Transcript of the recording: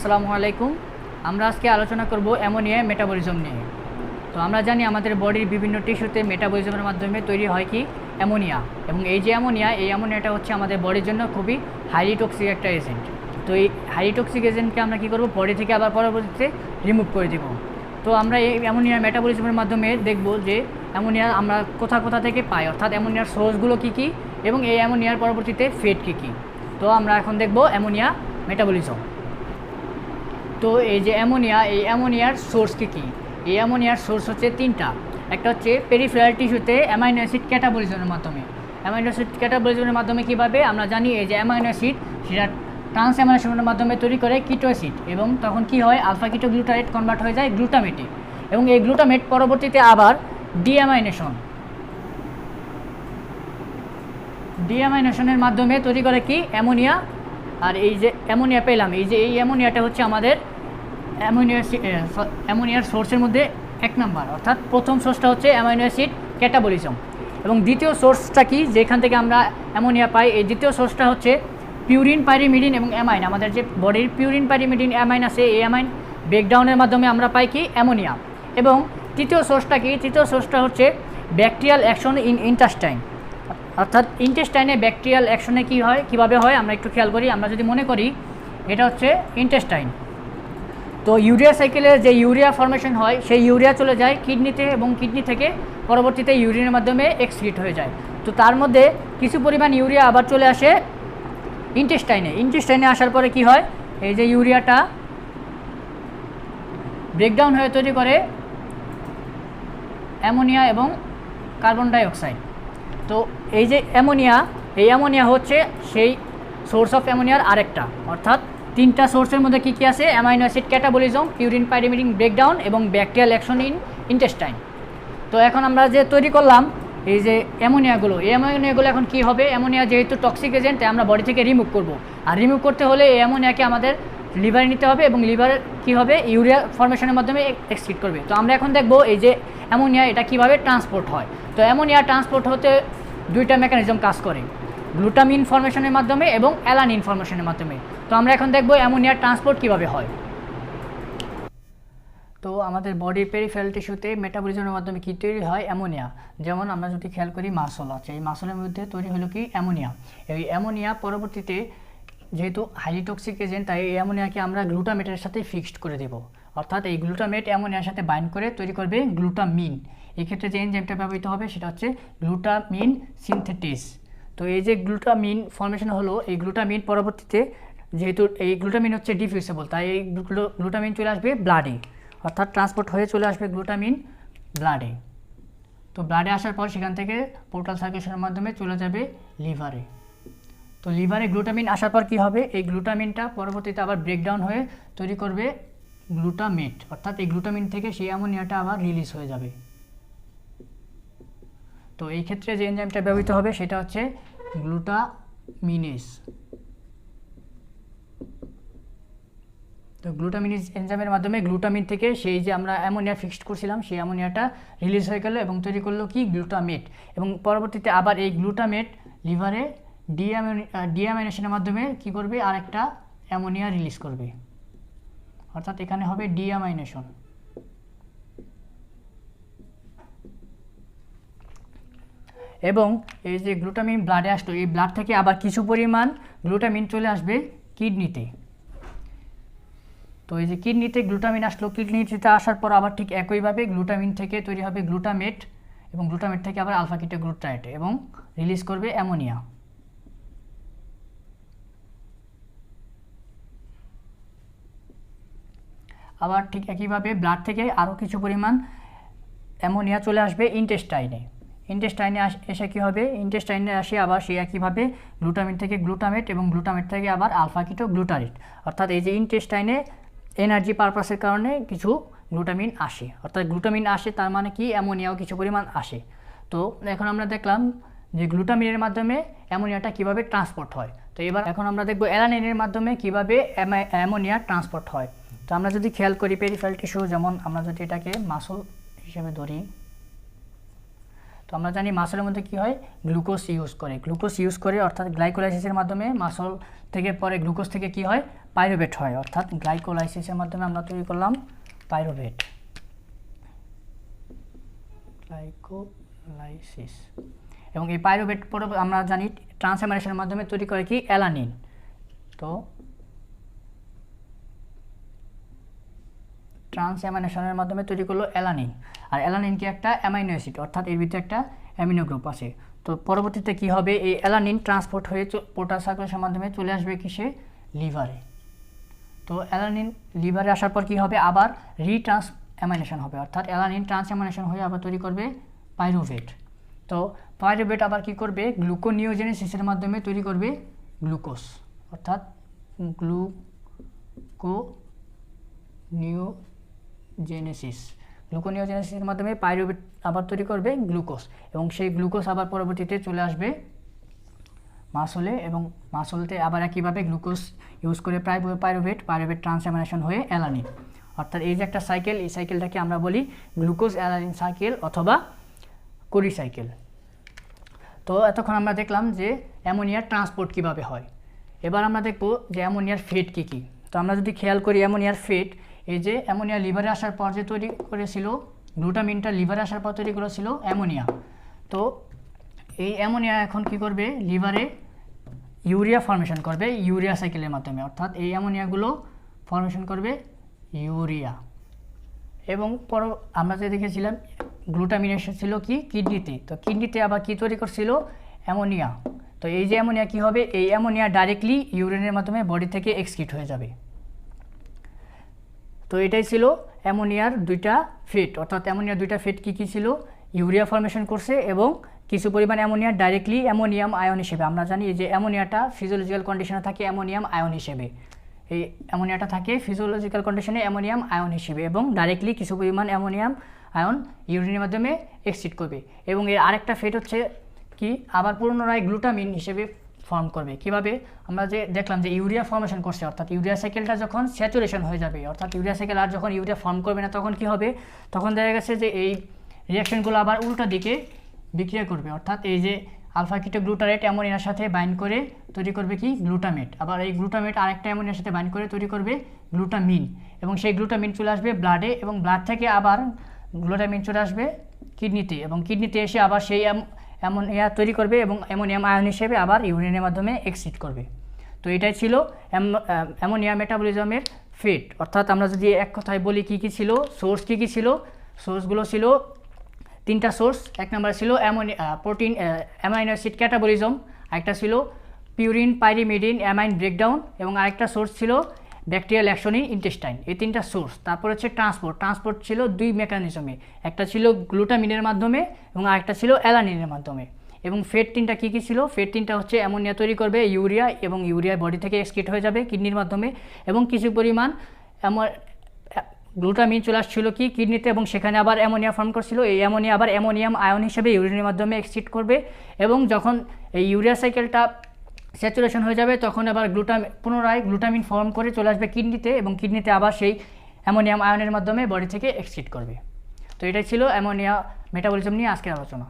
আসসালামু আলাইকুম। আমরা আজকে আলোচনা করব অ্যামোনিয়া মেটাবলিজম নিয়ে। তো আমরা জানি আমাদের বডির বিভিন্ন টিস্যুতে মেটাবলিজমের মাধ্যমে তৈরি হয় কি অ্যামোনিয়া, এবং এই যে এই অ্যামোনিয়াটা হচ্ছে আমাদের বডির জন্য খুবই হাইলি টক্সিক একটা এজেন্ট। তো এই হাইলি টক্সিক এজেন্টকে আমরা কী করব, বডি থেকে আবার পরবর্তীতে রিমুভ করে দেব। তো আমরা এই অ্যামোনিয়ার মেটাবলিজমের মাধ্যমে দেখব যে অ্যামোনিয়া আমরা কোথা থেকে পাই, অর্থাৎ অ্যামোনিয়ার সোর্সগুলো কী কী এবং এই অ্যামোনিয়ার পরবর্তীতে ফেট কী কী। তো আমরা এখন দেখব অ্যামোনিয়া মেটাবলিজম। তো এই যে এই অ্যামোনিয়ার সোর্স কী? এই অ্যামোনিয়ার সোর্স হচ্ছে তিনটা। একটা হচ্ছে পেরিফেরাল টিস্যুতে অ্যামাইনো অ্যাসিড ক্যাটাবলিজমের মাধ্যমে। অ্যামাইনো অ্যাসিড ক্যাটাবলিজমের মাধ্যমে কীভাবে আমরা জানি, এই যে অ্যামাইনো অ্যাসিড সেটা ট্রান্সঅ্যামিনেশনের মাধ্যমে তৈরি করে কিটো অ্যাসিড, এবং তখন কি হয়, আলফা কিটো গ্লুটারেট কনভার্ট হয়ে যায় গ্লুটামেটে, এবং এই গ্লুটামেট পরবর্তীতে আবার ডিঅ্যামাইনেশনের মাধ্যমে তৈরি করে কি অ্যামোনিয়া। আর এই যে অ্যামোনিয়া পেলাম, এই অ্যামোনিয়াটা হচ্ছে আমাদের অ্যামোনিয়ার সোর্সের মধ্যে এক নাম্বার, অর্থাৎ প্রথম সোর্সটা হচ্ছে অ্যামাইনো অ্যাসিড ক্যাটাবলিজম। এবং দ্বিতীয় সোর্সটা কি, যেখান থেকে আমরা অ্যামোনিয়া পাই, এই দ্বিতীয় সোর্সটা হচ্ছে পিউরিন, পাইরিমিডিন এবং অ্যামাইন। আমাদের যে বডির পিউরিন, পাইরিমিডিন, অ্যামাইন আছে, এই অ্যামাইন ব্রেকডাউনের মাধ্যমে আমরা পাই কি অ্যামোনিয়া। এবং তৃতীয় সোর্সটা কি, তৃতীয় সোর্সটা হচ্ছে ব্যাকটেরিয়াল অ্যাকশন ইন ইন্টেস্টাইন, অর্থাৎ ইন্টেস্টাইনে ব্যাকটেরিয়াল অ্যাকশনে কী হয়, কীভাবে হয় আমরা একটু খেয়াল করি। আমরা যদি মনে করি এটা হচ্ছে ইন্টেস্টাইন, তো ইউরিয়া সাইকেলে যে ইউরিয়া ফর্মেশন হয়, সেই ইউরিয়া চলে যায় কিডনিতে, এবং কিডনি থেকে পরবর্তীতে ইউরিনের মাধ্যমে এক্সক্রিট হয়ে যায়। তো তার মধ্যে কিছু পরিমাণ ইউরিয়া আবার চলে আসে ইন্টেস্টাইনে আসার পরে কি হয়, এই যে ইউরিয়াটা ব্রেকডাউন হয়ে তৈরি করে অ্যামোনিয়া এবং কার্বন ডাইঅক্সাইড। তো এই যে অ্যামোনিয়া হচ্ছে সেই সোর্স অফ অ্যামোনিয়ার আরেকটা, অর্থাৎ তিনটা সোর্সের মধ্যে কী কী আছে, amino acid catabolism, purine pyrimidine breakdown এবং ব্যাকটেরিয়াল অ্যাকশন ইন ইন্টেস্টাইন। তো এখন আমরা যে তৈরি করলাম এই যে অ্যামোনিয়াগুলো, এই অ্যামোনিয়াগুলো এখন কী হবে, অ্যামোনিয়া যেহেতু টক্সিক এজেন্ট, তাই আমরা বডি থেকে রিমুভ করব। আর রিমুভ করতে হলে এই অ্যামোনিয়াকে আমাদের লিভারে নিতে হবে, এবং লিভারে কী হবে, ইউরিয়া ফর্মেশনের মাধ্যমে এক্সক্রিট করবে। তো আমরা এখন দেখব এই যে অ্যামোনিয়া এটা কীভাবে ট্রান্সপোর্ট হয়। তো অ্যামোনিয়া ট্রান্সপোর্ট হতে দুইটা মেকানিজম কাজ করে, গ্লুটামিন ফর্মেশনের মাধ্যমে এবং অ্যালানিন ফর্মেশনের মাধ্যমে। তো আমরা এখন দেখব অ্যামোনিয়ার ট্রান্সপোর্ট কীভাবে হয়। তো আমাদের বডির পেরিফেরাল টিস্যুতে মেটাবলিজমের মাধ্যমে কী তৈরি হয়, অ্যামোনিয়া। যেমন আমরা যদি খেয়াল করি মাসল আছে, এই মাসলের মধ্যে তৈরি হলো কি অ্যামোনিয়া। এই অ্যামোনিয়া পরবর্তীতে যেহেতু হাইলি টক্সিক এজেন্ট, তাই এই অ্যামোনিয়াকে আমরা গ্লুটামেটের সাথে ফিক্সড করে দেব, অর্থাৎ এই গ্লুটামেট অ্যামোনিয়ার সাথে বাইন্ড করে তৈরি করবে গ্লুটামিন। এই ক্ষেত্রে যে এনজাইমটা ব্যবহৃত হবে সেটা হচ্ছে গ্লুটামিন সিনথেটিস। তো এই যে গ্লুটামিন ফর্মেশন হলো, এই গ্লুটামিন পরবর্তীতে যেহেতু এই গ্লুটামিন হচ্ছে ডিফিউজেবল, তাই এই গ্লুটামিন চলে আসবে ব্লাডে, অর্থাৎ ট্রান্সপোর্ট হয়ে চলে আসবে গ্লুটামিন ব্লাডে। তো ব্লাডে আসার পর সেখান থেকে পোর্টাল সার্কুলেশনের মাধ্যমে চলে যাবে লিভারে। তো লিভারে গ্লুটামিন আসার পর কী হবে, এই গ্লুটামিনটা পরবর্তীতে আবার ব্রেকডাউন হয়ে তৈরি করবে গ্লুটামেট, অর্থাৎ এই গ্লুটামিন থেকে সেই অ্যামোনিয়াটা আবার রিলিজ হয়ে যাবে। তো এই ক্ষেত্রে যে এনজাইমটা ব্যবহৃত হবে সেটা হচ্ছে গ্লুটামিনেজ। তো গ্লুটামিনেজ এনজাইমের মাধ্যমে গ্লুটামিন থেকে সেই যে আমরা অ্যামোনিয়া ফিক্সড করছিলাম, সেই অ্যামোনিয়াটা রিলিজ হয়ে গেল এবং তৈরি করলো কি গ্লুটামেট, এবং পরবর্তীতে আবার এই গ্লুটামেট লিভারে ডিঅ্যামাইনেশনের মাধ্যমে কি করবে, আরেকটা অ্যামোনিয়া রিলিজ করবে, অর্থাৎ এখানে হবে ডিঅ্যামাইনেশন। এবং এই যে গ্লুটামিন ব্লাডে আসলো, এই ব্লাড থেকে আবার কিছু পরিমাণ গ্লুটামিন চলে আসবে কিডনিতে। তো এই যে কিডনিতে গ্লুটামিন আসলো, কিডনিতে আসার পর আবার ঠিক একইভাবে গ্লুটামিন থেকে তৈরি হবে গ্লুটামেট, এবং গ্লুটামেট থেকে আবার আলফা কিটো গ্লুটারেট, এবং রিলিজ করবে অ্যামোনিয়া। আবার ঠিক একইভাবে ব্লাড থেকে আরও কিছু পরিমাণ অ্যামোনিয়া চলে আসবে ইন্টেস্টাইনে এসে কী হবে, ইন্টেস্টাইনে আসে আবার সেই একইভাবে গ্লুটামিন থেকে গ্লুটামেট, এবং গ্লুটামেট থেকে আবার আলফা কিটো গ্লুটারেট, অর্থাৎ এই যে ইন্টেস্টাইনে এনার্জি পারপাসের কারণে কিছু গ্লুটামিন আসে, অর্থাৎ গ্লুটামিন আসে তার মানে কি অ্যামোনিয়াও কিছু পরিমাণ আসে। তো এখন আমরা দেখলাম যে গ্লুটামিনের মাধ্যমে অ্যামোনিয়াটা কীভাবে ট্রান্সপোর্ট হয়। তো এখন আমরা দেখব অ্যালানিনের মাধ্যমে কীভাবে অ্যামোনিয়া ট্রান্সপোর্ট হয়। তো আমরা যদি খেয়াল করি পেরিফেরাল টিস্যু, যেমন আমরা যদি এটাকে মাসল হিসেবে ধরি, তো আমরা জানি মাসলের মধ্যে কি হয়, গ্লুকোজ ইউজ করে অর্থাৎ গ্লাইকোলাইসিসের মাধ্যমে মাসল থেকে পরে গ্লুকোজ থেকে কি হয়, পাইরুভেট হয়, অর্থাৎ গ্লাইকোলাইসিসের মাধ্যমে আমরা তৈরি করলাম পাইরুভেট, গ্লাইকোলাইসিস। এবং এই পাইরুভেট পরে আমরা জানি ট্রান্সঅ্যামিনেশনের মাধ্যমে তৈরি করে কি অ্যালানিন। তো ট্রান্সঅ্যামিনেশনের মাধ্যমে তৈরি করলো অ্যালানিন, আর অ্যালানিন কি একটা অ্যামাইনো অ্যাসিড, অর্থাৎ এর ভিতরে একটা অ্যামিনো গ্রুপ আছে। তো পরবর্তীতে কি হবে, এই অ্যালানিন ট্রান্সপোর্ট হয়ে পোর্টাল সার্কুলেশনের মাধ্যমে চলে আসবে কিসে, লিভারে। তো অ্যালানিন লিভারে আসার পর কি হবে, আবার রিট্রান্সঅ্যামিনেশন হবে, অর্থাৎ অ্যালানিন ট্রান্সঅ্যামিনেশন হয়ে আবার তৈরি করবে পাইরুভেট। তো পাইরুভেট আবার কি করবে, গ্লুকোনিওজেনেসিসের মাধ্যমে তৈরি করবে গ্লুকোজ, অর্থাৎ গ্লুকোনিওজেনেসিসের মাধ্যমে পাইরুভেট আবার তৈরি করবে গ্লুকোজ, এবং সেই গ্লুকোজ আবার পরবর্তীতে চলে আসবে মাসলে, এবং মাসলতে আবার একইভাবে গ্লুকোজ ইউজ করে পাইরুভেট ট্রান্সঅ্যামিনেশন হয়ে অ্যালানিন। অর্থাৎ এই যে একটা সাইকেল, এই সাইকেলটাকে আমরা বলি গ্লুকোজ অ্যালানিন সাইকেল অথবা কোরি সাইকেল। তো এতক্ষণ আমরা দেখলাম যে অ্যামোনিয়ার ট্রান্সপোর্ট কিভাবে হয়। এবার আমরা দেখব যে অ্যামোনিয়ার ফেট কী কী। তো আমরা যদি খেয়াল করি অ্যামোনিয়ার ফেট, এই যে অ্যামোনিয়া লিভারে আসার পর যে তৈরি করেছিল গ্লুটামিনটা, লিভারে আসার পর তৈরি করেছিল অ্যামোনিয়া। তো এই অ্যামোনিয়া এখন কি করবে, লিভারে ইউরিয়া ফর্মেশন করবে ইউরিয়া সাইকেলের মাধ্যমে, অর্থাৎ এই অ্যামোনিয়াগুলো ফর্মেশন করবে ইউরিয়া। এবং আমরা যে দেখেছিলাম গ্লুটামিন এসেছিল কি কিডনিতে, তো কিডনিতে আবার কি তৈরি করছিল, অ্যামোনিয়া। তো এই যে অ্যামোনিয়া কি হবে, এই অ্যামোনিয়া ডাইরেক্টলি ইউরিনের মাধ্যমে বডি থেকে এক্সক্রিট হয়ে যাবে। তো এটাই ছিল অ্যামোনিয়ার দুইটা ফেট, অর্থাৎ অ্যামোনিয়ার দুইটা ফেট কী কী ছিল, ইউরিয়া ফর্মেশন করছে এবং কিছু পরিমাণ অ্যামোনিয়া ডাইরেক্টলি অ্যামোনিয়াম আয়ন হিসেবে। আমরা জানি যে অ্যামোনিয়াটা ফিজিওলজিক্যাল কন্ডিশনে থাকে অ্যামোনিয়াম আয়ন হিসেবে, এই অ্যামোনিয়াটা থাকে ফিজিওলজিক্যাল কন্ডিশনে অ্যামোনিয়াম আয়ন হিসেবে, এবং ডাইরেক্টলি কিছু পরিমাণ অ্যামোনিয়াম আয়ন ইউরিনের মাধ্যমে এক্সিট করবে। এবং এর আরেকটা ফেট হচ্ছে কি, আবার পুনরায় গ্লুটামিন হিসেবে ফর্ম করবে। কিভাবে, আমরা যে দেখলাম যে ইউরিয়া ফর্মেশন করছে, অর্থাৎ ইউরিয়া সাইকেলটা যখন স্যাচুরেশন হয়ে যাবে, অর্থাৎ ইউরিয়া সাইকেল আর যখন ইউরিয়া ফর্ম করবে না, তখন কি হবে, তখন দেখা গেছে যে এই রিয়াকশনগুলো আবার উল্টা দিকে বিক্রিয়া করবে, অর্থাৎ এই যে আলফা কিটো গ্লুটারেট অ্যামোনিয়ার সাথে বাইন্ড করে তৈরি করবে কি গ্লুটামেট, আবার এই গ্লুটামেট আরেকটা অ্যামোনিয়ার সাথে বাইন্ড করে তৈরি করবে গ্লুটামিন, এবং সেই গ্লুটামিন চলে আসবে ব্লাডে, এবং ব্লাড থেকে আবার গ্লুটামিন চলে আসবে কিডনিতে, এবং কিডনিতে এসে আবার সেই অ্যামোনিয়া তৈরি করবে এবং অ্যামোনিয়াম আয়ন হিসেবে আবার ইউরিনের মাধ্যমে এক্সিট করবে। তো এটাই ছিল অ্যামোনিয়া মেটাবলিজমের ফেট। অর্থাৎ আমরা যদি এক কথায় বলি কী কী ছিল, সোর্স কী কী ছিল, সোর্সগুলো ছিল তিনটা সোর্স। এক নম্বর ছিল প্রোটিন অ্যামাইনো অ্যাসিড ক্যাটাবলিজম, আরেকটা ছিল পিউরিন পাইরিমিডিন অ্যামাইন ব্রেকডাউন, এবং আরেকটা সোর্স ছিল ব্যাকটেরিয়াল অ্যাকশন ইন ইন্টেস্টাইন। এই তিনটা সোর্স। তারপর হচ্ছে ট্রান্সপোর্ট ছিল দুই মেকানিজমে, একটা ছিল গ্লুটামিনের মাধ্যমে এবং আরেকটা ছিল অ্যালানিনের মাধ্যমে। এবং ফেট তিনটা কী কী ছিল, ফেট তিনটা হচ্ছে অ্যামোনিয়া তৈরি করবে ইউরিয়া, এবং ইউরিয়া বডি থেকে এক্সক্রিট হয়ে যাবে কিডনির মাধ্যমে, এবং কিছু পরিমাণ গ্লুটামিন চলে আসছিল কি কিডনিতে, এবং সেখানে আবার অ্যামোনিয়া ফর্ম করছিল, এই অ্যামোনিয়া আবার অ্যামোনিয়াম আয়ন হিসেবে ইউরিনের মাধ্যমে এক্সক্রিট করবে, এবং যখন এই ইউরিয়া সাইকেলটা স্যাচুরেশন হয়ে যাবে তখন আবার পুনরায় গ্লুটামিন ফর্ম করে চলে আসবে কিডনিতে, এবং কিডনিতে আবার সেই অ্যামোনিয়াম আয়নের মাধ্যমে বডি থেকে এক্সক্রিট করবে। তো এটাই ছিল অ্যামোনিয়া মেটাবলিজম নিয়ে আজকের আলোচনা।